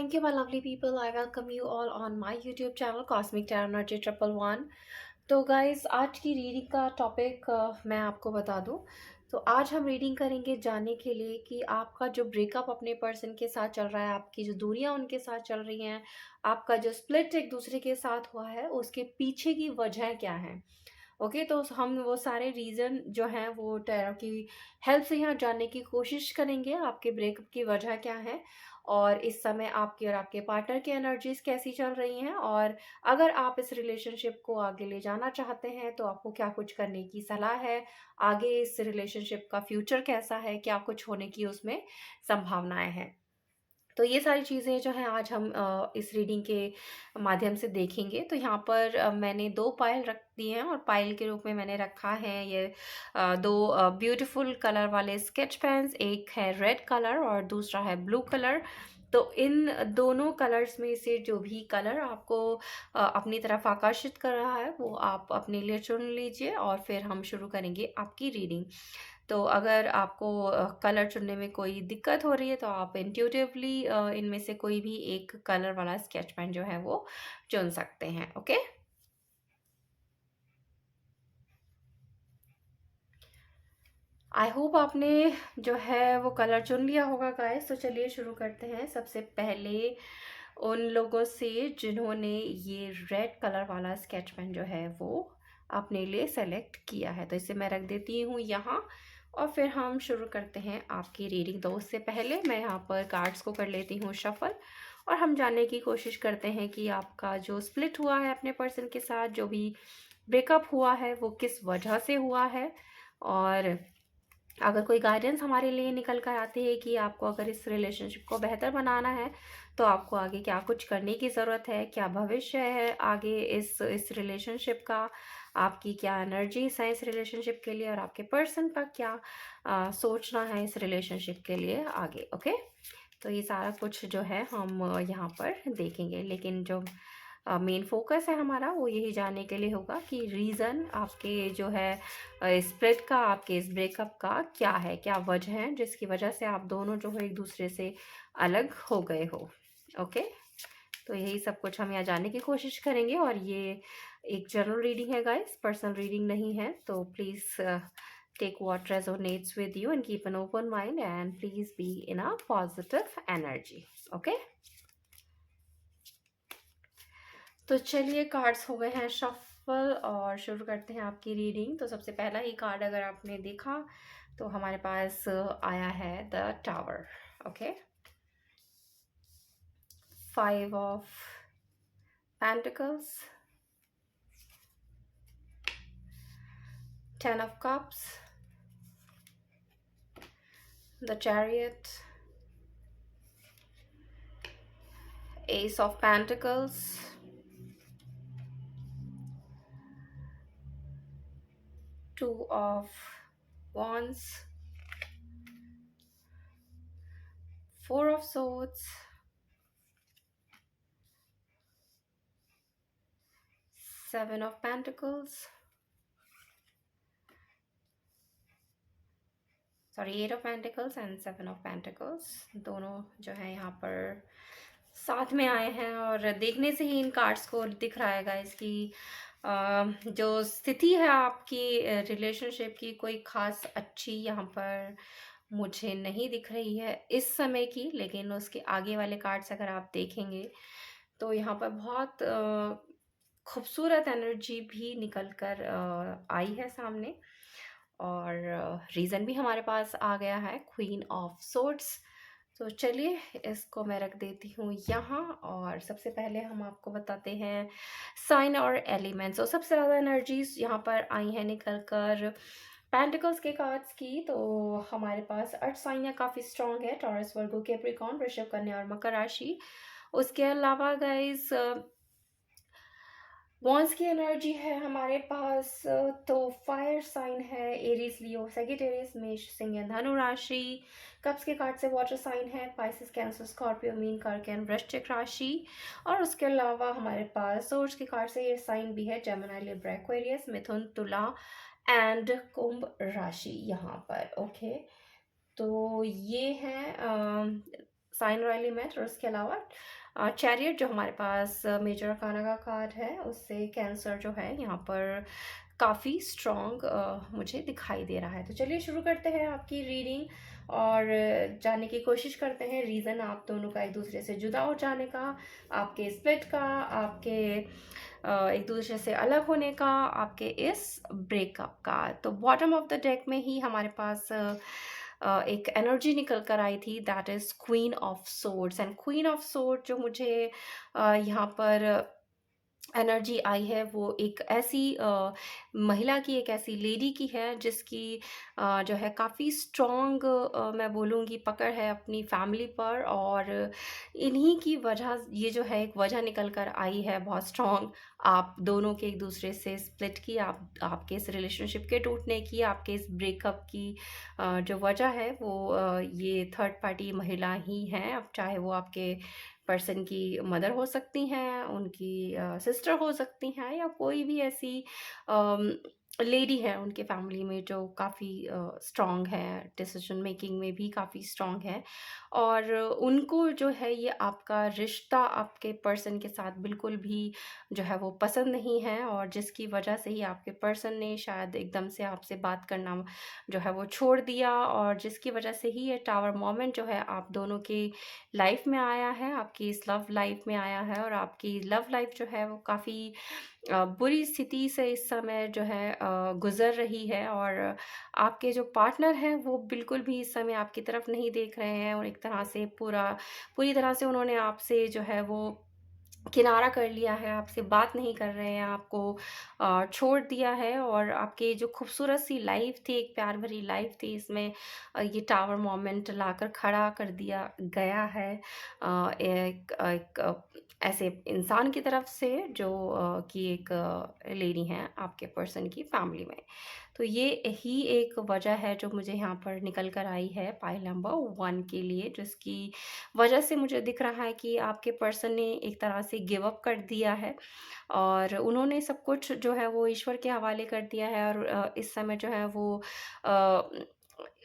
Thank you, my lovely people. I welcome you all on my YouTube channel Cosmic Tarot Energy 111. तो guys, आज की reading का topic मैं आपको बता दूं। तो आज हम रीडिंग करेंगे जानने के लिए कि आपका जो ब्रेकअप अपने पर्सन के साथ चल रहा है, आपकी जो दूरियां उनके साथ चल रही हैं, आपका जो स्प्लिट एक दूसरे के साथ हुआ है, उसके पीछे की वजह क्या है। ओके, तो हम वो सारे रीज़न जो हैं वो टैरो की हेल्प से यहाँ जानने की कोशिश करेंगे आपके ब्रेकअप की वजह क्या है, और इस समय आपकी और आपके पार्टनर की एनर्जीज कैसी चल रही हैं, और अगर आप इस रिलेशनशिप को आगे ले जाना चाहते हैं तो आपको क्या कुछ करने की सलाह है, आगे इस रिलेशनशिप का फ्यूचर कैसा है, क्या कुछ होने की उसमें संभावनाएं हैं। तो ये सारी चीज़ें जो हैं आज हम इस रीडिंग के माध्यम से देखेंगे। तो यहाँ पर मैंने 2 पायल रख दिए हैं, और पायल के रूप में मैंने रखा है ये 2 ब्यूटीफुल कलर वाले स्केच पेन्स। एक है रेड कलर और दूसरा है ब्लू कलर। तो इन दोनों कलर्स में से जो भी कलर आपको अपनी तरफ आकर्षित कर रहा है वो आप अपने लिए चुन लीजिए, और फिर हम शुरू करेंगे आपकी रीडिंग। तो अगर आपको कलर चुनने में कोई दिक्कत हो रही है तो आप इंट्यूटिवली इनमें से कोई भी एक कलर वाला स्केच पेन जो है वो चुन सकते हैं। ओके, आई होप आपने जो है वो कलर चुन लिया होगा गाइस। तो चलिए शुरू करते हैं। सबसे पहले उन लोगों से जिन्होंने ये रेड कलर वाला स्केच पेन जो है वो अपने लिए सेलेक्ट किया है, तो इसे मैं रख देती हूँ यहाँ, और फिर हम शुरू करते हैं आपकी रीडिंग। तो उससे पहले मैं यहाँ पर कार्ड्स को कर लेती हूँ शफल, और हम जानने की कोशिश करते हैं कि आपका जो स्प्लिट हुआ है अपने पर्सन के साथ, जो भी ब्रेकअप हुआ है वो किस वजह से हुआ है, और अगर कोई गाइडेंस हमारे लिए निकल कर आती है कि आपको अगर इस रिलेशनशिप को बेहतर बनाना है तो आपको आगे क्या कुछ करने की ज़रूरत है, क्या भविष्य है आगे इस रिलेशनशिप का, आपकी क्या एनर्जीज है इस रिलेशनशिप के लिए, और आपके पर्सन का क्या सोचना है इस रिलेशनशिप के लिए आगे। ओके, तो ये सारा कुछ जो है हम यहाँ पर देखेंगे, लेकिन जो मेन फोकस है हमारा वो यही जानने के लिए होगा कि रीज़न आपके जो है स्प्लिट का, आपके इस ब्रेकअप का क्या है, क्या वजह है जिसकी वजह से आप दोनों जो है एक दूसरे से अलग हो गए हो। ओके, तो यही सब कुछ हम यहाँ जानने की कोशिश करेंगे, और ये एक जनरल रीडिंग है गाइस, पर्सनल रीडिंग नहीं है। तो please take what resonates with you and keep an open mind, and please be in a positive energy. Okay, तो चलिए कार्ड्स हो गए हैं शफल, और शुरू करते हैं आपकी रीडिंग। तो सबसे पहला ही कार्ड अगर आपने देखा तो हमारे पास आया है the tower. Okay, 5 of pentacles, 10 of cups, the chariot, S of pentacles, 2 of wands, 4 of swords, 7 of pentacles, sorry 8 of pentacles and 7 of pentacles, दोनों जो है यहाँ पर साथ में आए हैं। और देखने से ही इन कार्ड्स को दिख रहा है गाइस कि जो स्थिति है आपकी रिलेशनशिप की कोई खास अच्छी यहाँ पर मुझे नहीं दिख रही है इस समय की, लेकिन उसके आगे वाले कार्ड्स अगर आप देखेंगे तो यहाँ पर बहुत खूबसूरत एनर्जी भी निकल कर आई है सामने, और रीज़न भी हमारे पास आ गया है क्वीन ऑफ सोर्ड्स। तो चलिए इसको मैं रख देती हूँ यहाँ, और सबसे पहले हम आपको बताते हैं साइन और एलिमेंट्स। और सबसे ज़्यादा एनर्जीज यहाँ पर आई हैं निकल कर पेंटिकल्स के कार्ड्स की। तो हमारे पास अर्थ साइन है काफ़ी स्ट्रॉन्ग है, टॉरस, वर्गो, कैप्रिकॉर्न, वृषभ, कन्या और मकर राशि। उसके अलावा गाइस वॉन्स की एनर्जी है हमारे पास, तो फायर साइन है एरीज, लियो, सेजिटेरियस, मेष, सिंह या धनु राशि। कप्स के कार्ड से वाटर साइन है पाइसेस, कैंसर, स्कॉर्पियो, मीन, कर्क एंड वृश्चिक राशि। और उसके अलावा हमारे पास सोर्स के कार्ड से ये साइन भी है जेमिनी, लिब्रा, एक्वेरियस, मिथुन, तुला एंड कुंभ राशि यहाँ पर। ओके, तो ये है साइन और एलिमेंट, और उसके अलावा चैरियट जो हमारे पास मेजर अरकाना का कार्ड है, उससे कैंसर जो है यहाँ पर काफ़ी स्ट्रॉन्ग मुझे दिखाई दे रहा है। तो चलिए शुरू करते हैं आपकी रीडिंग और जानने की कोशिश करते हैं रीज़न आप दोनों का एक दूसरे से जुदा हो जाने का, आपके स्प्लिट का, आपके एक दूसरे से अलग होने का, आपके इस ब्रेकअप का। तो बॉटम ऑफ द डेक में ही हमारे पास एक एनर्जी निकल कर आई थी, that is queen of swords. And queen of sword जो मुझे यहाँ पर एनर्जी आई है, वो एक ऐसी महिला की, एक ऐसी लेडी की है जिसकी जो है काफ़ी स्ट्रॉन्ग मैं बोलूँगी पकड़ है अपनी फैमिली पर, और इन्हीं की वजह ये जो है एक वजह निकल कर आई है बहुत स्ट्रॉन्ग, आप दोनों के एक दूसरे से स्प्लिट की, आपके इस रिलेशनशिप के टूटने की, आपके इस ब्रेकअप की जो वजह है वो ये थर्ड पार्टी महिला ही हैं। अब चाहे वो आपके पर्सन की मदर हो सकती हैं, उनकी सिस्टर हो सकती हैं, या कोई भी ऐसी लेडी है उनके फैमिली में जो काफ़ी स्ट्रॉन्ग है, डिसीजन मेकिंग में भी काफ़ी स्ट्रॉन्ग है, और उनको जो है ये आपका रिश्ता आपके पर्सन के साथ बिल्कुल भी जो है वो पसंद नहीं है, और जिसकी वजह से ही आपके पर्सन ने शायद एकदम से आपसे बात करना जो है वो छोड़ दिया, और जिसकी वजह से ही ये टावर मोमेंट जो है आप दोनों के लाइफ में आया है, आपकी इस लव लाइफ में आया है, और आपकी लव लाइफ जो है वो काफ़ी बुरी स्थिति से इस समय जो है गुज़र रही है, और आपके जो पार्टनर हैं वो बिल्कुल भी इस समय आपकी तरफ नहीं देख रहे हैं, और एक तरह से पूरी तरह से उन्होंने आपसे जो है वो किनारा कर लिया है, आपसे बात नहीं कर रहे हैं, आपको छोड़ दिया है, और आपकी जो खूबसूरत सी लाइफ थी, एक प्यार भरी लाइफ थी, इसमें ये टावर मोमेंट लाकर खड़ा कर दिया गया है एक ऐसे इंसान की तरफ से जो कि एक लेडी हैं आपके पर्सन की फैमिली में। तो ये ही एक वजह है जो मुझे यहाँ पर निकल कर आई है पाइल नंबर 1 के लिए, जिसकी वजह से मुझे दिख रहा है कि आपके पर्सन ने एक तरह से गिव अप कर दिया है, और उन्होंने सब कुछ जो है वो ईश्वर के हवाले कर दिया है, और इस समय जो है वो अ,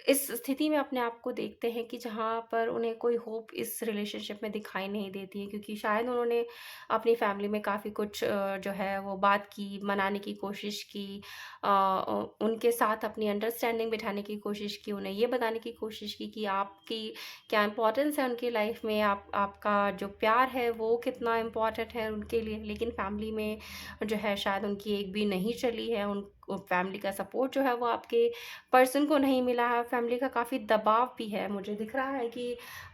इस स्थिति में अपने आप को देखते हैं कि जहाँ पर उन्हें कोई होप इस रिलेशनशिप में दिखाई नहीं देती है, क्योंकि शायद उन्होंने अपनी फैमिली में काफ़ी कुछ जो है वो बात की, मनाने की कोशिश की, उनके साथ अपनी अंडरस्टैंडिंग बिठाने की कोशिश की, उन्हें ये बताने की कोशिश की कि आपकी क्या इम्पोर्टेंस है उनकी लाइफ में, आपका जो प्यार है वो कितना इम्पोर्टेंट है उनके लिए, लेकिन फैमिली में जो है शायद उनकी एक भी नहीं चली है, उन फैमिली का सपोर्ट जो है वो आपके पर्सन को नहीं मिला है, फैमिली का काफ़ी दबाव भी है। मुझे दिख रहा है कि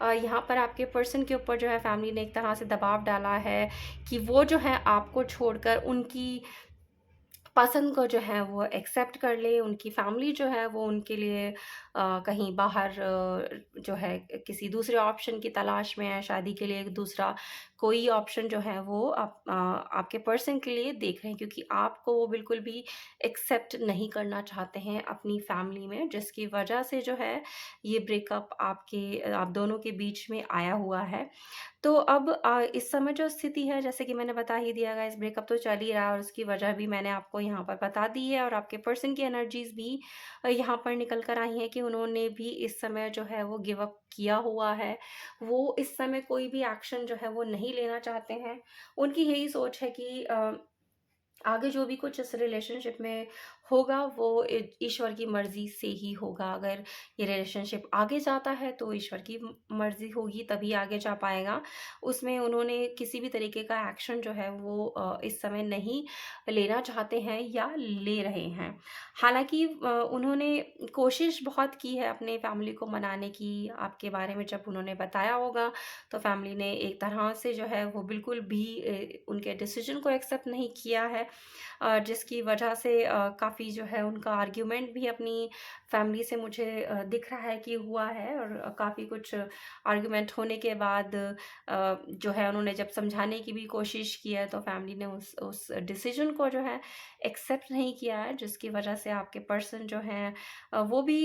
यहाँ पर आपके पर्सन के ऊपर जो है फैमिली ने एक तरह से दबाव डाला है कि वो जो है आपको छोड़कर उनकी पसंद को जो है वो एक्सेप्ट कर ले, उनकी फैमिली जो है वो उनके लिए कहीं बाहर जो है किसी दूसरे ऑप्शन की तलाश में है, शादी के लिए एक दूसरा कोई ऑप्शन जो है वो आपके पर्सन के लिए देख रहे हैं, क्योंकि आपको वो बिल्कुल भी एक्सेप्ट नहीं करना चाहते हैं अपनी फैमिली में, जिसकी वजह से जो है ये ब्रेकअप आप दोनों के बीच में आया हुआ है। तो अब इस समय जो स्थिति है, जैसे कि मैंने बता ही दिया गाइस, ब्रेकअप तो चल ही रहा है, और उसकी वजह भी मैंने आपको यहाँ पर बता दी है, और आपके पर्सन की एनर्जीज़ भी यहाँ पर निकल कर आई हैं कि उन्होंने भी इस समय जो है वो गिव अप किया हुआ है। वो इस समय कोई भी एक्शन जो है वो नहीं लेना चाहते हैं। उनकी यही सोच है कि आगे जो भी कुछ इस रिलेशनशिप में होगा वो ईश्वर की मर्ज़ी से ही होगा। अगर ये रिलेशनशिप आगे जाता है तो ईश्वर की मर्ज़ी होगी, तभी आगे जा पाएगा। उसमें उन्होंने किसी भी तरीके का एक्शन जो है वो इस समय नहीं लेना चाहते हैं या ले रहे हैं। हालाँकि उन्होंने कोशिश बहुत की है अपने फैमिली को मनाने की। आपके बारे में जब उन्होंने बताया होगा तो फैमिली ने एक तरह से जो है वो बिल्कुल भी उनके डिसीजन को एक्सेप्ट नहीं किया है, जिसकी वजह से काफ़ी जो है उनका आर्ग्यूमेंट भी अपनी फैमिली से मुझे दिख रहा है कि हुआ है, और काफ़ी कुछ आर्ग्यूमेंट होने के बाद जो है उन्होंने जब समझाने की भी कोशिश की है, तो फैमिली ने उस डिसीजन को जो है एक्सेप्ट नहीं किया है, जिसकी वजह से आपके पर्सन जो हैं वो भी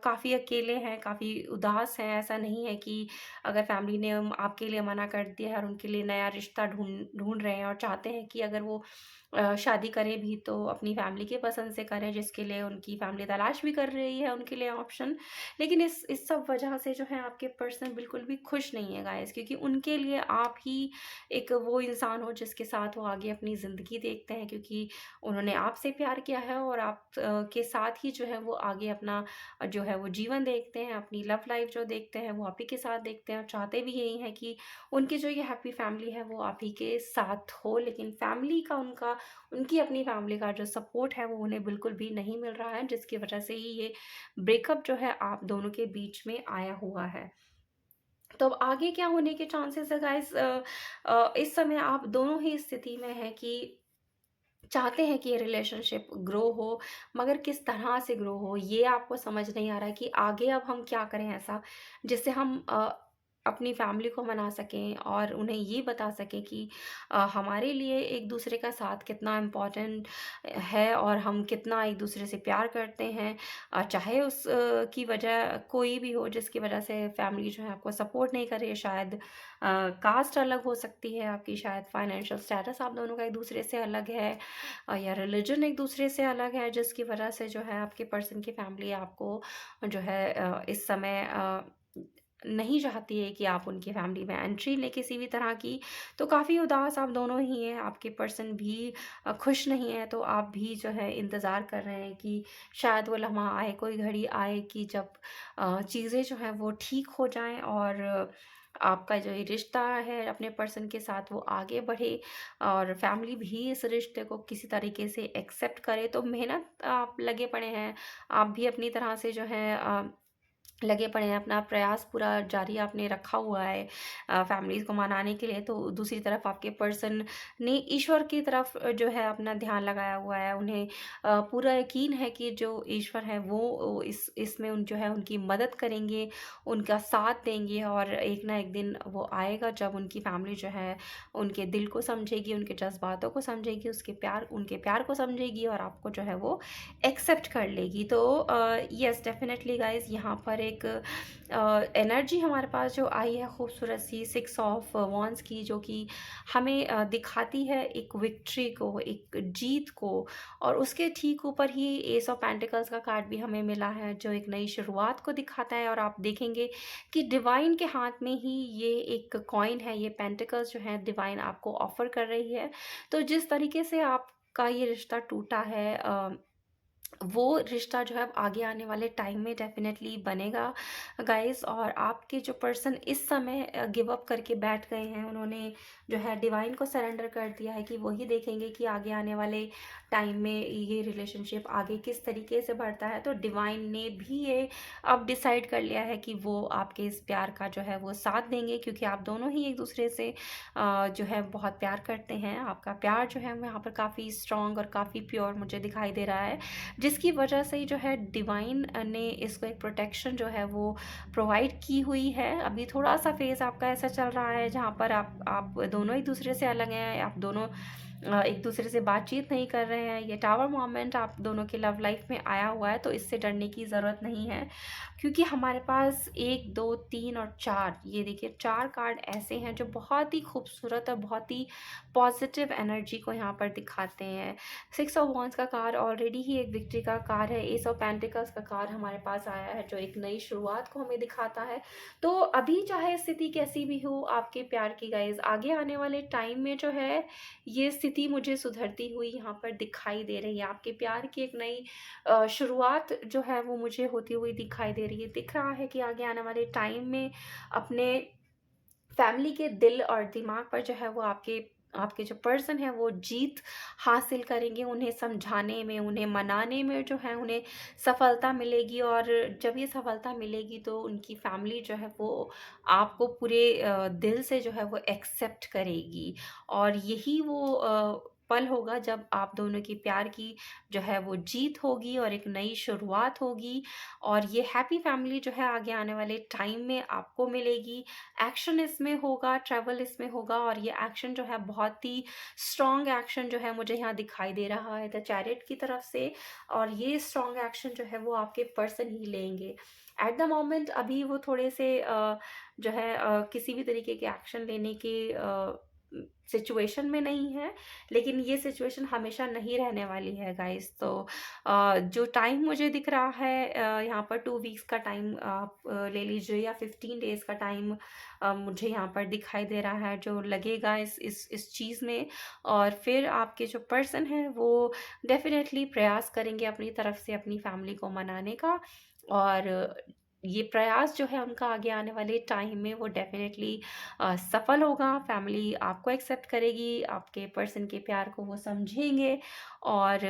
काफ़ी अकेले हैं, काफ़ी उदास हैं। ऐसा नहीं है कि अगर फैमिली ने आपके लिए मना कर दिया है और उनके लिए नया रिश्ता ढूँढ ढूँढ रहे हैं, और चाहते हैं कि अगर वो शादी करें भी तो अपनी फैमिली के पसंद से करें, जिसके लिए उनकी फैमिली तलाश भी कर रही ही है उनके लिए ऑप्शन, लेकिन इस सब वजह से जो है आपके पर्सन बिल्कुल भी खुश नहीं है गाइस, क्योंकि उनके लिए आप ही एक वो इंसान हो जिसके साथ वो आगे अपनी ज़िंदगी देखते हैं, क्योंकि उन्होंने आपसे प्यार किया है और आप के साथ ही जो है वो आगे अपना जो है वो जीवन देखते हैं, अपनी लव लाइफ जो देखते हैं वो आप ही के साथ देखते हैं, और चाहते भी यही हैं कि उनकी जो ये हैप्पी फैमिली है वो आप ही के साथ हो। लेकिन फैमिली का उनकी अपनी फैमिली का जो सपोर्ट है वो उन्हें बिल्कुल भी नहीं मिल रहा है, जिसकी वजह से ही ये ब्रेकअप जो है आप दोनों के बीच में आया हुआ है। तो अब आगे क्या होने के चांसेस है गाइस, इस समय आप दोनों ही स्थिति में हैं कि चाहते हैं कि ये रिलेशनशिप ग्रो हो, मगर किस तरह से ग्रो हो ये आपको समझ नहीं आ रहा है कि आगे अब हम क्या करें ऐसा जिससे हम अपनी फैमिली को मना सकें और उन्हें ये बता सकें कि हमारे लिए एक दूसरे का साथ कितना इम्पोर्टेंट है और हम कितना एक दूसरे से प्यार करते हैं, चाहे उस की वजह कोई भी हो जिसकी वजह से फैमिली जो है आपको सपोर्ट नहीं करे। शायद कास्ट अलग हो सकती है आपकी, शायद फाइनेंशियल स्टेटस आप दोनों का एक दूसरे से अलग है, या रिलीजन एक दूसरे से अलग है, जिसकी वजह से जो है आपके पर्सन की फैमिली आपको जो है इस समय नहीं चाहती है कि आप उनकी फैमिली में एंट्री लें किसी भी तरह की। तो काफ़ी उदास आप दोनों ही हैं, आपके पर्सन भी खुश नहीं है, तो आप भी जो है इंतज़ार कर रहे हैं कि शायद वो लम्हा आए, कोई घड़ी आए कि जब चीज़ें जो हैं वो ठीक हो जाएं और आपका जो ये रिश्ता है अपने पर्सन के साथ वो आगे बढ़े और फैमिली भी इस रिश्ते को किसी तरीके से एक्सेप्ट करे। तो मेहनत आप लगे पड़े हैं, आप भी अपनी तरह से जो है लगे पड़े हैं, अपना प्रयास पूरा जारी आपने रखा हुआ है फैमिलीज़ को मनाने के लिए। तो दूसरी तरफ आपके पर्सन ने ईश्वर की तरफ जो है अपना ध्यान लगाया हुआ है। उन्हें पूरा यकीन है कि जो ईश्वर है वो इसमें जो है उनकी मदद करेंगे, उनका साथ देंगे, और एक ना एक दिन वो आएगा जब उनकी फैमिली जो है उनके दिल को समझेगी, उनके जज़्बातों को समझेगी, उनके प्यार को समझेगी और आपको जो है वो एक्सेप्ट कर लेगी। तो यस डेफिनेटली गाइस, यहाँ पर एक एनर्जी हमारे पास जो आई है खूबसूरत सी 6 ऑफ वॉन्ड्स की, जो कि हमें दिखाती है एक विक्ट्री को, एक जीत को, और उसके ठीक ऊपर ही एस ऑफ पेंटिकल्स का कार्ड भी हमें मिला है जो एक नई शुरुआत को दिखाता है। और आप देखेंगे कि डिवाइन के हाथ में ही ये एक कॉइन है, ये पेंटिकल्स जो है डिवाइन आपको ऑफर कर रही है। तो जिस तरीके से आपका ये रिश्ता टूटा है, वो रिश्ता जो है अब आगे आने वाले टाइम में डेफिनेटली बनेगा गाइस। और आपके जो पर्सन इस समय गिव अप करके बैठ गए हैं, उन्होंने जो है डिवाइन को सरेंडर कर दिया है कि वही देखेंगे कि आगे आने वाले टाइम में ये रिलेशनशिप आगे किस तरीके से बढ़ता है। तो डिवाइन ने भी ये अब डिसाइड कर लिया है कि वो आपके इस प्यार का जो है वो साथ देंगे, क्योंकि आप दोनों ही एक दूसरे से जो है बहुत प्यार करते हैं। आपका प्यार जो है यहाँ पर काफ़ी स्ट्रॉन्ग और काफ़ी प्योर मुझे दिखाई दे रहा है, जिसकी वजह से ही जो है डिवाइन ने इसको एक प्रोटेक्शन जो है वो प्रोवाइड की हुई है। अभी थोड़ा सा फेज़ आपका ऐसा चल रहा है जहाँ पर आप दोनों एक दूसरे से अलग हैं, आप दोनों एक दूसरे से बातचीत नहीं कर रहे हैं। ये टावर मोमेंट आप दोनों के लव लाइफ में आया हुआ है, तो इससे डरने की ज़रूरत नहीं है, क्योंकि हमारे पास 1 2 3 और 4, ये देखिए 4 कार्ड ऐसे हैं जो बहुत ही खूबसूरत और बहुत ही पॉजिटिव एनर्जी को यहाँ पर दिखाते हैं। 6 ऑफ वॉन्ड्स का कार्ड ऑलरेडी ही एक विक्ट्री का कार्ड है। एस ऑफ पेंटिकल्स का कार्ड हमारे पास आया है जो एक नई शुरुआत को हमें दिखाता है। तो अभी चाहे स्थिति कैसी भी हो आपके प्यार की गाइज, आगे आने वाले टाइम में जो है ये स्थिति मुझे सुधरती हुई यहाँ पर दिखाई दे रही है। आपके प्यार की एक नई शुरुआत जो है वो मुझे होती हुई दिखाई दे रही है। दिख रहा है कि आगे आने वाले टाइम में अपने फैमिली के दिल और दिमाग पर जो है वो आपके आपके जो पर्सन है वो जीत हासिल करेंगे। उन्हें समझाने में, उन्हें मनाने में जो है उन्हें सफलता मिलेगी, और जब ये सफलता मिलेगी तो उनकी फैमिली जो है वो आपको पूरे दिल से जो है वो एक्सेप्ट करेगी। और यही वो पल होगा जब आप दोनों की प्यार की जो है वो जीत होगी और एक नई शुरुआत होगी, और ये हैप्पी फैमिली जो है आगे आने वाले टाइम में आपको मिलेगी। एक्शन इसमें होगा, ट्रैवल इसमें होगा, और ये एक्शन जो है बहुत ही स्ट्रॉन्ग एक्शन जो है मुझे यहाँ दिखाई दे रहा है द चैरियट की तरफ से। और ये स्ट्रॉन्ग एक्शन जो है वो आपके पर्सन ही लेंगे एट द मोमेंट। अभी वो थोड़े से जो है किसी भी तरीके के एक्शन लेने के सिचुएशन में नहीं है, लेकिन ये सिचुएशन हमेशा नहीं रहने वाली है गाइस। तो जो टाइम मुझे दिख रहा है, यहाँ पर 2 वीक्स का टाइम आप ले लीजिए, या 15 डेज का टाइम मुझे यहाँ पर दिखाई दे रहा है जो लगेगा इस चीज़ में। और फिर आपके जो पर्सन है वो डेफिनेटली प्रयास करेंगे अपनी तरफ से अपनी फैमिली को मनाने का। और ये प्रयास जो है उनका आगे आने वाले टाइम में वो डेफिनेटली सफल होगा। फैमिली आपको एक्सेप्ट करेगी, आपके पर्सन के प्यार को वो समझेंगे, और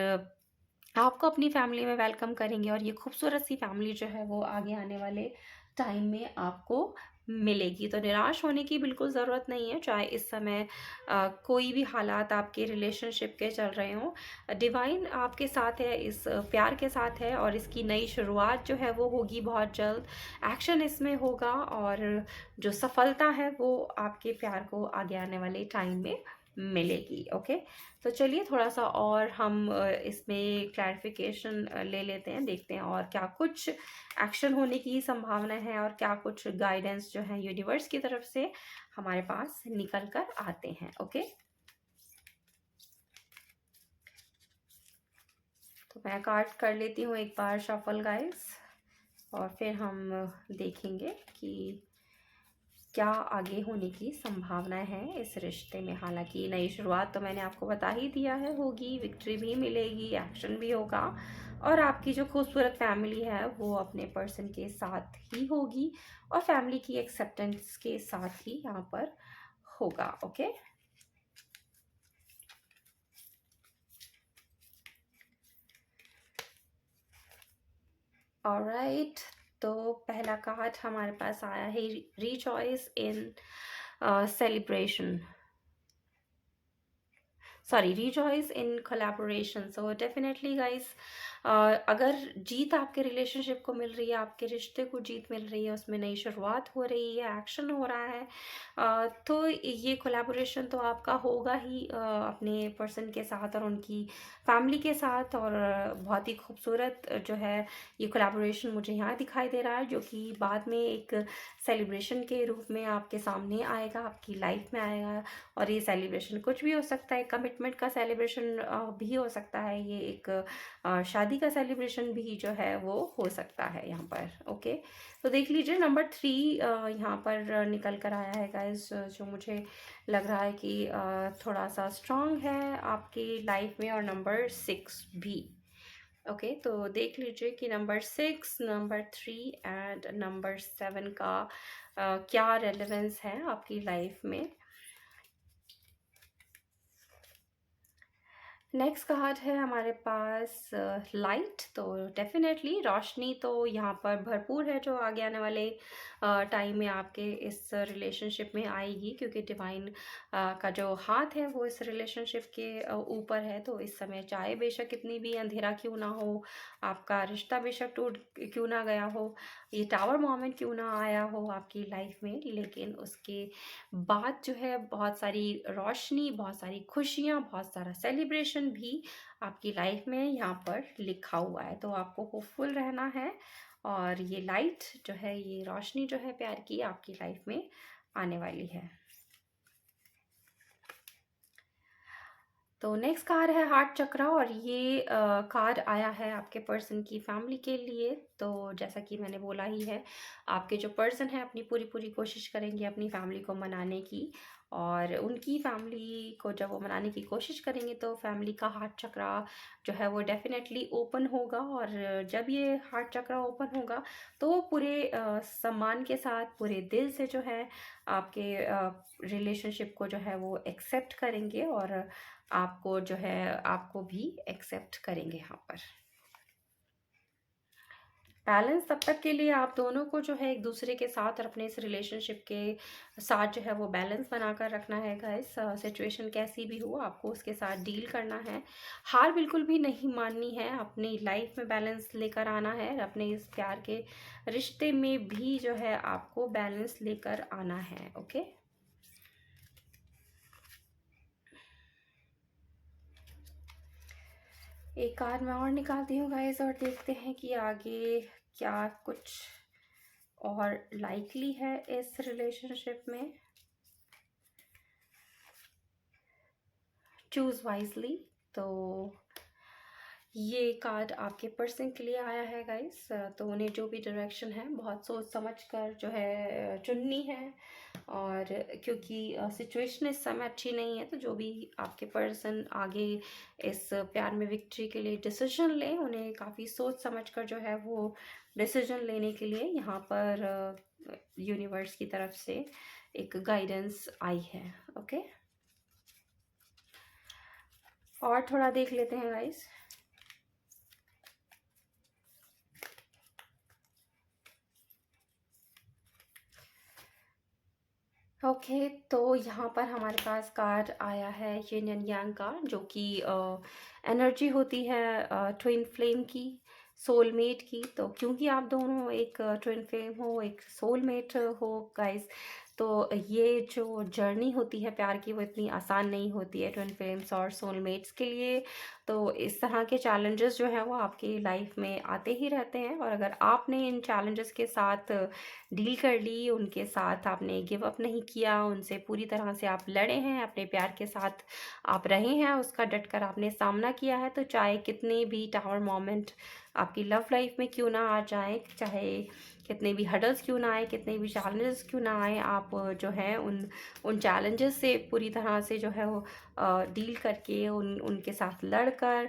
आपको अपनी फैमिली में वेलकम करेंगे। और ये खूबसूरत सी फैमिली जो है वो आगे आने वाले टाइम में आपको मिलेगी। तो निराश होने की बिल्कुल ज़रूरत नहीं है, चाहे इस समय कोई भी हालात आपके रिलेशनशिप के चल रहे हों। डिवाइन आपके साथ है, इस प्यार के साथ है, और इसकी नई शुरुआत जो है वो होगी बहुत जल्द। एक्शन इसमें होगा, और जो सफलता है वो आपके प्यार को आगे आने वाले टाइम में मिलेगी। ओके, तो चलिए थोड़ा सा और हम इसमें क्लैरिफिकेशन ले लेते हैं, देखते हैं और क्या कुछ एक्शन होने की संभावना है, और क्या कुछ गाइडेंस जो है यूनिवर्स की तरफ से हमारे पास निकल कर आते हैं। ओके, तो मैं कार्ड कर लेती हूँ एक बार शफल गाइस, और फिर हम देखेंगे कि क्या आगे होने की संभावना है इस रिश्ते में। हालांकि नई शुरुआत तो मैंने आपको बता ही दिया है होगी, विक्ट्री भी मिलेगी, एक्शन भी होगा, और आपकी जो खूबसूरत फैमिली है वो अपने पर्सन के साथ ही होगी, और फैमिली की एक्सेप्टेंस के साथ ही यहाँ पर होगा। ओके, ऑलराइट, तो पहला कार्ड हमारे पास आया है rejoice in celebration, sorry rejoice in collaboration. So definitely guys, अगर जीत आपके रिलेशनशिप को मिल रही है, आपके रिश्ते को जीत मिल रही है, उसमें नई शुरुआत हो रही है, एक्शन हो रहा है, तो ये कोलैबोरेशन तो आपका होगा ही अपने पर्सन के साथ और उनकी फैमिली के साथ। और बहुत ही खूबसूरत जो है ये कोलैबोरेशन मुझे यहाँ दिखाई दे रहा है, जो कि बाद में एक सेलिब्रेशन के रूप में आपके सामने आएगा, आपकी लाइफ में आएगा। और ये सेलिब्रेशन कुछ भी हो सकता है, कमिटमेंट का सेलिब्रेशन भी हो सकता है, ये एक शादी का सेलिब्रेशन भी जो है वो हो सकता है यहाँ पर। ओके, तो देख लीजिए नंबर 3 यहाँ पर निकल कर आया है गाइस, जो मुझे लग रहा है कि थोड़ा सा स्ट्रांग है आपकी लाइफ में, और नंबर 6 भी। ओके, तो देख लीजिए कि नंबर 6, नंबर 3 एंड नंबर 7 का क्या रेलेवेंस है आपकी लाइफ में। नेक्स्ट कार्ड है हमारे पास लाइट। तो डेफिनेटली रोशनी तो यहाँ पर भरपूर है, जो आगे आने वाले टाइम में आपके इस रिलेशनशिप में आएगी, क्योंकि डिवाइन का जो हाथ है वो इस रिलेशनशिप के ऊपर है। तो इस समय चाहे बेशक कितनी भी अंधेरा क्यों ना हो, आपका रिश्ता बेशक टूट क्यों ना गया हो, ये टावर मोमेंट क्यों ना आया हो आपकी लाइफ में, लेकिन उसके बाद जो है बहुत सारी रोशनी, बहुत सारी खुशियाँ, बहुत सारा सेलिब्रेशन भी आपकी लाइफ में यहाँ पर लिखा हुआ है। तो आपको होपफुल रहना है, और ये लाइट जो है, ये रोशनी जो है प्यार की, आपकी लाइफ में आने वाली है। तो नेक्स्ट कार्ड है हार्ट चक्रा, और ये कार्ड आया है आपके पर्सन की फैमिली के लिए। तो जैसा कि मैंने बोला ही है, आपके जो पर्सन है अपनी पूरी पूरी कोशिश करेंगे अपनी फैमिली को मनाने की, और उनकी फैमिली को जब वो मनाने की कोशिश करेंगे तो फैमिली का हार्ट चक्रा जो है वो डेफिनेटली ओपन होगा। और जब ये हार्ट चक्रा ओपन होगा तो वो पूरे सम्मान के साथ, पूरे दिल से जो है आपके रिलेशनशिप को जो है वो एक्सेप्ट करेंगे, और आपको जो है आपको भी एक्सेप्ट करेंगे यहाँ पर। बैलेंस तब तक के लिए आप दोनों को जो है एक दूसरे के साथ और अपने इस रिलेशनशिप के साथ जो है वो बैलेंस बनाकर रखना है गाइस। सिचुएशन कैसी भी हो आपको उसके साथ डील करना है, हार बिल्कुल भी नहीं माननी है, अपनी लाइफ में बैलेंस लेकर आना है, अपने इस प्यार के रिश्ते में भी जो है आपको बैलेंस लेकर आना है। ओके, एक कार्ड मैं और निकालती हूँ गाइस, और देखते हैं कि आगे क्या कुछ और लाइकली है इस रिलेशनशिप में। Choose wisely. तो ये कार्ड आपके पर्सन के लिए आया है गाइस। तो उन्हें जो भी डायरेक्शन है बहुत सोच समझ कर जो है चुननी है। और क्योंकि सिचुएशन इस समय अच्छी नहीं है, तो जो भी आपके पर्सन आगे इस प्यार में विक्ट्री के लिए डिसीजन लें, उन्हें काफ़ी सोच समझ कर जो है वो डिसीजन लेने के लिए यहाँ पर यूनिवर्स की तरफ से एक गाइडेंस आई है। ओके, और थोड़ा देख लेते हैं गाइस। ओके, तो यहाँ पर हमारे पास कार्ड आया है यिन एंड यांग का, जो कि एनर्जी होती है ट्विन फ्लेम की, सोलमेट की। तो क्योंकि आप दोनों एक ट्विन फ्लेम हो, एक सोलमेट हो गाइस, तो ये जो जर्नी होती है प्यार की वो इतनी आसान नहीं होती है ट्विन फ्लेम्स और सोलमेट्स के लिए। तो इस तरह के चैलेंजेस जो है वो आपकी लाइफ में आते ही रहते हैं, और अगर आपने इन चैलेंजेस के साथ डील कर ली, उनके साथ आपने गिव अप नहीं किया, उनसे पूरी तरह से आप लड़े हैं, अपने प्यार के साथ आप रहे हैं, उसका डट कर आपने सामना किया है, तो चाहे कितने भी टावर मोमेंट आपकी लव लाइफ में क्यों ना आ जाए, चाहे कितने भी हडल्स क्यों ना आए, कितने भी चैलेंजेस क्यों ना आए, आप जो है उन चैलेंजेस से पूरी तरह से जो है वो डील करके उनके साथ लड़कर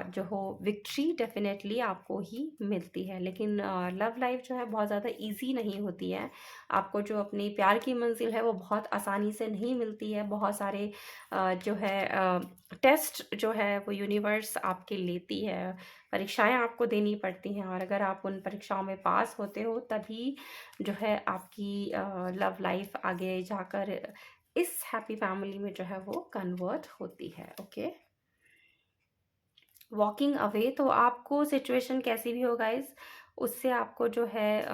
जो हो विक्ट्री डेफिनेटली आपको ही मिलती है। लेकिन लव लाइफ जो है बहुत ज़्यादा इजी नहीं होती है। आपको जो अपनी प्यार की मंजिल है वो बहुत आसानी से नहीं मिलती है। बहुत सारे जो है टेस्ट जो है वो यूनिवर्स आपके लेती है, परीक्षाएं आपको देनी पड़ती हैं, और अगर आप उन परीक्षाओं में पास होते हो तभी जो है आपकी लव लाइफ आगे जाकर इस हैप्पी फैमिली में जो है वो कन्वर्ट होती है। ओके, वॉकिंग अवे, तो आपको सिचुएशन कैसी भी हो गाइस, उससे आपको जो है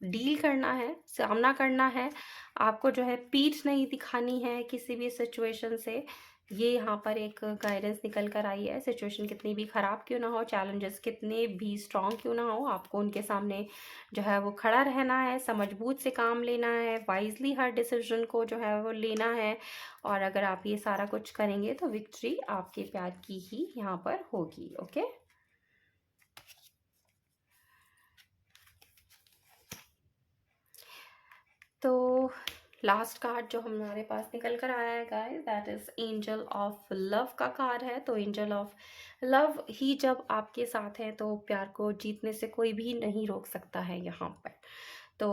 डील करना है, सामना करना है। आपको जो है पीठ नहीं दिखानी है किसी भी सिचुएशन से। ये यहाँ पर एक गाइडेंस निकल कर आई है। सिचुएशन कितनी भी ख़राब क्यों ना हो, चैलेंजेस कितने भी स्ट्रांग क्यों ना हो, आपको उनके सामने जो है वो खड़ा रहना है, समझबूझ से काम लेना है, वाइजली हर डिसीजन को जो है वो लेना है। और अगर आप ये सारा कुछ करेंगे तो विक्ट्री आपके प्यार की ही यहाँ पर होगी। ओके, तो लास्ट कार्ड जो हमारे पास निकल कर आया है guys, that is angel of love का कार्ड है। तो एंजल ऑफ लव ही जब आपके साथ है तो प्यार को जीतने से कोई भी नहीं रोक सकता है यहाँ पर। तो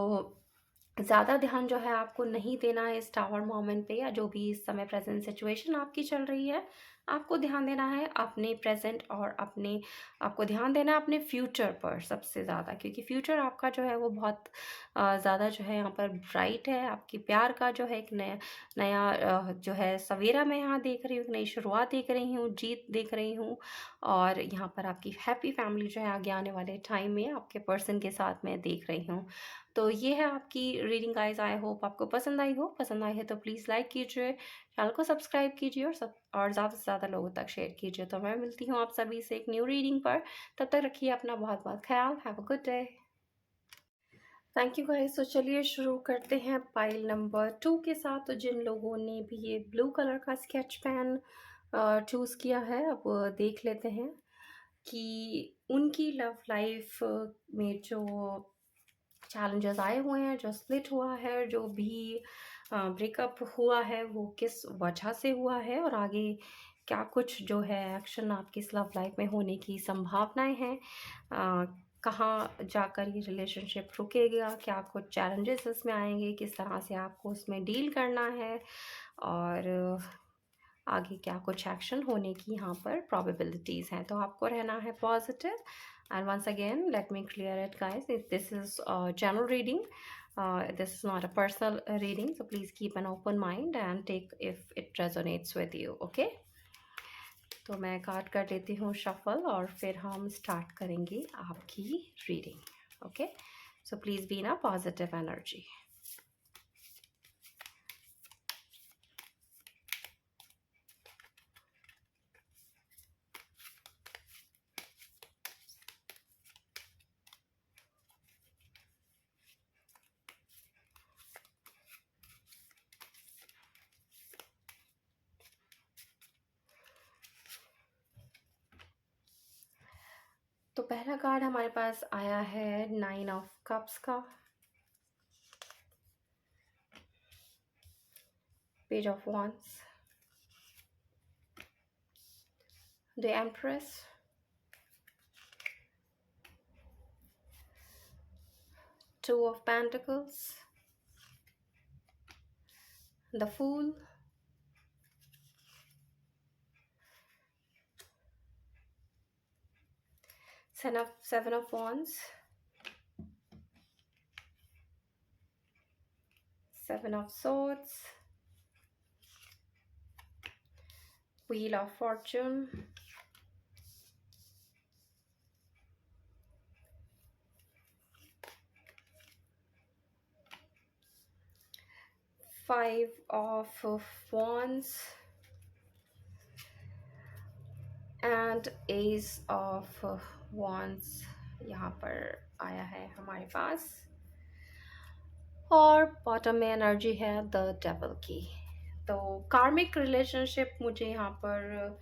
ज़्यादा ध्यान जो है आपको नहीं देना है इस टावर मोमेंट पे, या जो भी इस समय प्रेजेंट सिचुएशन आपकी चल रही है। आपको ध्यान देना है अपने प्रेजेंट और आपको ध्यान देना है अपने फ्यूचर पर सबसे ज़्यादा, क्योंकि फ्यूचर आपका जो है वो बहुत ज़्यादा जो है यहाँ पर ब्राइट है। आपकी प्यार का जो है एक नया नया जो है सवेरा मैं यहाँ देख रही हूँ, एक नई शुरुआत देख रही हूँ, जीत देख रही हूँ। और यहाँ पर आपकी हैप्पी फैमिली जो है आगे आने वाले टाइम में आपके पर्सन के साथ मैं देख रही हूँ। तो ये है आपकी रीडिंग गाइस। आई होप आपको पसंद आई हो। पसंद आई है तो प्लीज़ लाइक कीजिए, चैनल को सब्सक्राइब कीजिए, और ज़्यादा से ज़्यादा लोगों तक शेयर कीजिए। तो मैं मिलती हूँ आप सभी से एक न्यू रीडिंग पर। तब तक रखिए अपना बहुत बहुत ख्याल। Have a good day. Thank you guys. तो चलिए शुरू करते हैं पाइल नंबर 2 के साथ। तो जिन लोगों ने भी ये ब्लू कलर का स्केच पेन चूज़ किया है, अब देख लेते हैं कि उनकी लव लाइफ में जो चैलेंजेस आए हुए हैं, जो स्प्लिट हुआ है, जो भी ब्रेकअप हुआ है, वो किस वजह से हुआ है, और आगे क्या कुछ जो है एक्शन आपकी इस लव लाइफ में होने की संभावनाएं हैं। कहाँ जाकर ये रिलेशनशिप रुकेगा, क्या कुछ चैलेंजेस इसमें आएंगे, किस तरह से आपको उसमें डील करना है, और आगे क्या कुछ एक्शन होने की यहाँ पर प्रोबेबिलिटीज़ हैं। तो आपको रहना है positive. And once again, let me clear it, guys. If this is a general reading, this is not a personal reading. So please keep an open mind and take if it resonates with you. Okay? तो मैं card कर लेती हूँ shuffle, और फिर हम start करेंगे आपकी reading. Okay, so please be in a positive energy. तो पहला कार्ड हमारे पास आया है 9 ऑफ कप्स का, page of wands, the empress, 2 of pentacles, the fool, seven of wands, 7 of swords, wheel of fortune, 5 of wands and S of wands यहाँ पर आया है हमारे पास। और बॉटम में एनर्जी है द डेविल की। तो कार्मिक रिलेशनशिप मुझे यहाँ पर